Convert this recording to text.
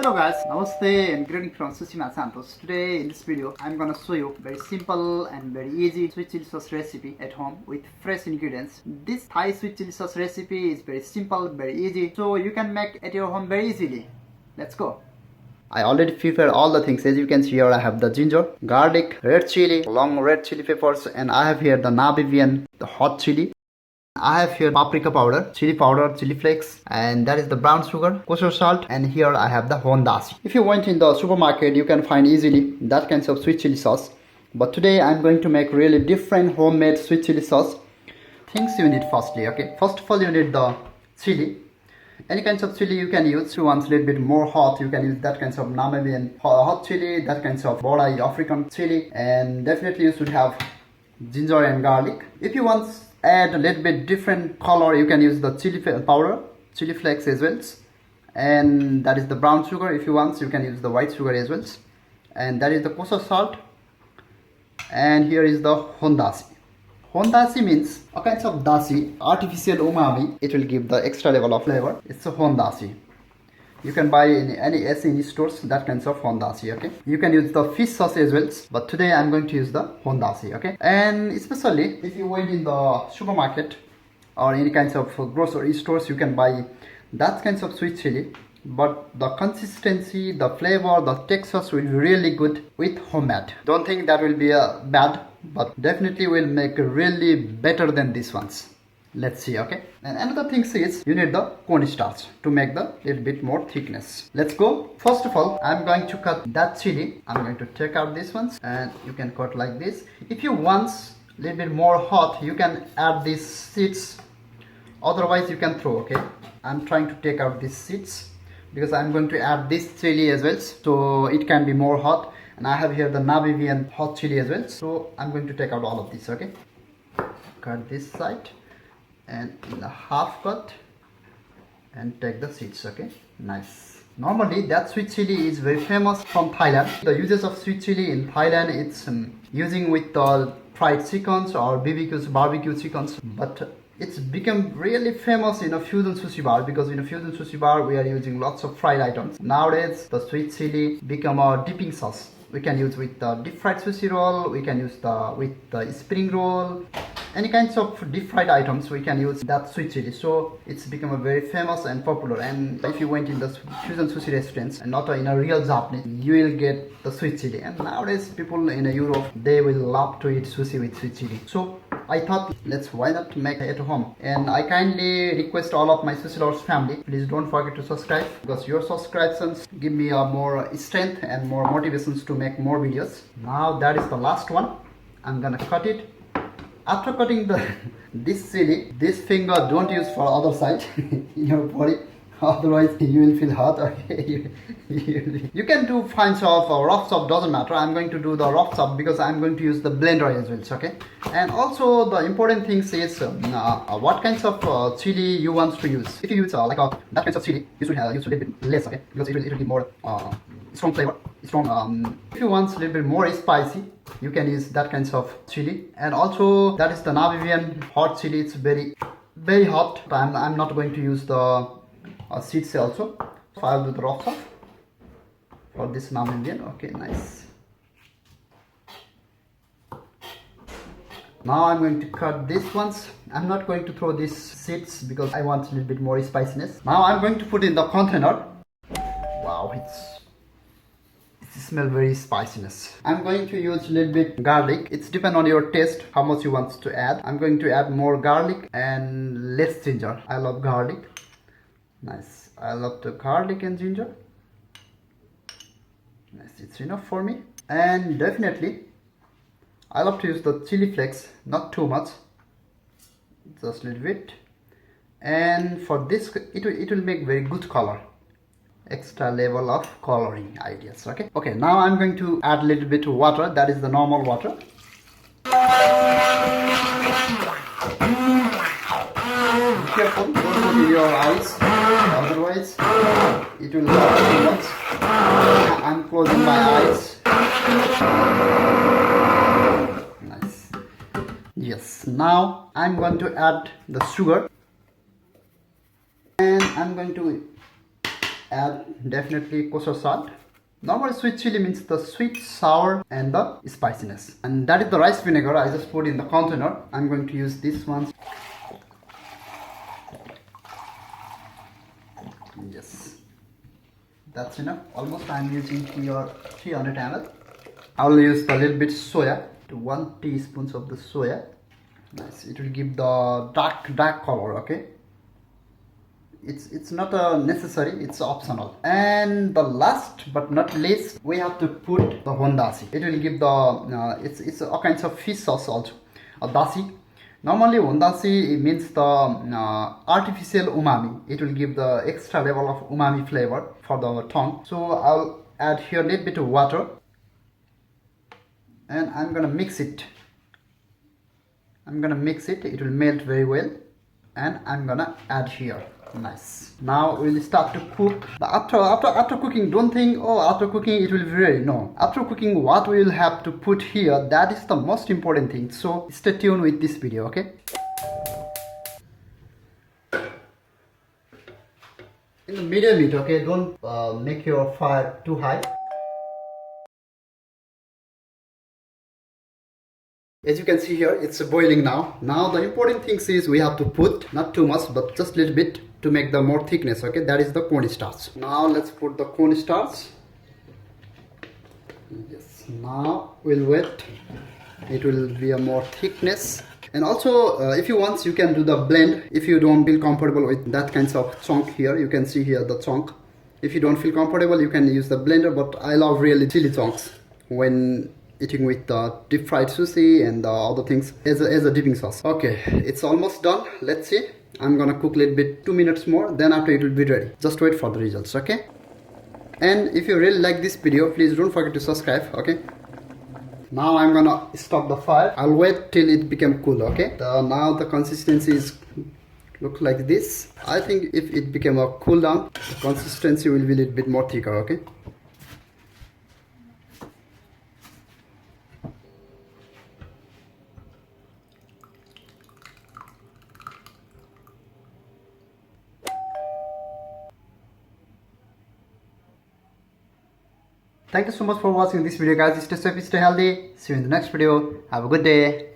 Hello guys, Namaste and greeting from Sushi Santosh. Today in this video, I'm gonna show you very simple and very easy sweet chili sauce recipe at home with fresh ingredients. This Thai sweet chili sauce recipe is very simple, very easy, so you can make at your home very easily. Let's go. I already prepared all the things. As you can see here, I have the ginger, garlic, red chili, long red chili peppers, and I have here the Namibian, the hot chili. I have here paprika powder, chili flakes, and that is the brown sugar, kosher salt, and here I have the Hondashi. If you went in the supermarket, you can find easily that kinds of sweet chili sauce. But today I'm going to make really different homemade sweet chili sauce. Things you need firstly, okay? First of all, you need the chili. Any kinds of chili you can use. If you want a little bit more hot, you can use that kinds of Namibian hot chili, that kinds of Bodai African chili, and definitely you should have ginger and garlic. If you want add a little bit different color, you can use the chili powder, chili flakes as well, and that is the brown sugar. If you want, you can use the white sugar as well, and that is the kosher salt, and here is the Hondashi. Hondashi means a kind of dashi, artificial umami. It will give the extra level of flavor. It's a Hondashi. You can buy in any stores that kinds of Hondashi, okay? You can use the fish sauce as well, but today I'm going to use the Hondashi, okay? And especially if you went in the supermarket or any kinds of grocery stores, you can buy that kinds of sweet chili, but the consistency, the flavor, the textures will be really good with homemade. Don't think that will be bad, but definitely will make really better than these ones. Let's see, okay? And another thing is you need the cornstarch to make the little bit more thickness. Let's go. First of all, I'm going to cut that chili. I'm going to take out these ones and you can cut like this. If you want a little bit more hot, you can add these seeds. Otherwise, you can throw, okay? I'm trying to take out these seeds because I'm going to add this chili as well, so it can be more hot. And I have here the Namibian hot chili as well, so I'm going to take out all of this, okay? Cut this side and in the half cut and take the seeds, okay? Nice. Normally that sweet chili is very famous from Thailand. The uses of sweet chili in Thailand, it's using with the fried chickens or barbecue chickens, but it's become really famous in a fusion sushi bar, because in a fusion sushi bar we are using lots of fried items. Nowadays the sweet chili become a dipping sauce. We can use with the deep fried sushi roll, we can use with the spring roll, any kinds of deep fried items we can use that sweet chili. So it's become a very famous and popular. And if you went in the fusion sushi restaurants and not in a real Japanese, you will get the sweet chili. And nowadays people in Europe, they will love to eat sushi with sweet chili. So I thought, why not make it at home? And I kindly request all of my Sushi lovers family, please don't forget to subscribe, because your subscriptions give me more strength and more motivations to make more videos. Now that is the last one. I'm gonna cut it. After cutting this chili, this finger don't use for other side in your body, otherwise you will feel hot. Okay, you can do fine chop or rough chop, doesn't matter. I'm going to do the rough chop because I'm going to use the blender as well, okay? And also the important thing is what kinds of chili you want to use. If you use that kinds of chili, you should use a little bit less, okay? Because it will give more strong flavor, strong. If you want a little bit more spicy, you can use that kinds of chili. And also that is the Namibian hot chili. It's very hot. I'm not going to use the seeds also. So I'll do the rough chop for this Namibian. Okay, nice. Now I'm going to cut these ones. I'm not going to throw these seeds because I want a little bit more spiciness. Now I'm going to put in the container. Wow, it smells very spiciness. I'm going to use a little bit garlic. It's depend on your taste how much you want to add. I'm going to add more garlic and less ginger. I love garlic. Nice. I love the garlic and ginger. Nice. It's enough for me. And definitely I love to use the chili flakes, not too much, just a little bit. And for this it will make very good color, extra level of coloring ideas, okay? Okay, now I'm going to add a little bit of water. That is the normal water. Be careful, don't put in your eyes, otherwise it will hurt too much. I'm closing my eyes. Nice. Yes, now I'm going to add the sugar, and I'm going to add definitely kosher salt. Normally sweet chili means the sweet, sour and the spiciness. And that is the rice vinegar I just put in the container. I'm going to use this one. Yes, that's enough. Almost I'm using here 300 ml. I'll use a little bit soya, to 1 teaspoon of the soya. Nice, it will give the dark color, okay? It's not a necessary, it's optional. And the last but not least, we have to put the Hondashi. It will give the it's all kinds of fish sauce also, a dashi. Normally Hondashi means the artificial umami. It will give the extra level of umami flavor for the tongue. So I'll add here a little bit of water and I'm gonna mix it. It will melt very well, and I'm gonna add here. Nice. Now we'll start to cook. But after cooking, don't think, oh, after cooking it will be ready. No. After cooking, what we will have to put here, that is the most important thing. So stay tuned with this video, okay? In the medium heat, okay? Don't make your fire too high. As you can see here, it's boiling now. Now the important thing is we have to put, not too much, but just a little bit to make the more thickness, okay? That is the cornstarch. Now let's put the cornstarch. Yes, now we'll wait. It will be a more thickness. And also, if you want, you can do the blend. If you don't feel comfortable with that kinds of chunk here, you can see here the chunk. If you don't feel comfortable, you can use the blender, but I love really chili chunks when eating with deep fried sushi and other things as a dipping sauce. Okay, it's almost done. Let's see. I'm gonna cook a little bit, 2 minutes more, then after it will be ready. Just wait for the results, okay? And if you really like this video, please don't forget to subscribe, okay? Now I'm gonna stop the fire. I'll wait till it become cool, okay? Now the consistency is look like this. I think if it became a cool down, the consistency will be a little bit more thicker, okay? Thank you so much for watching this video, guys. Stay safe, stay healthy. See you in the next video. Have a good day.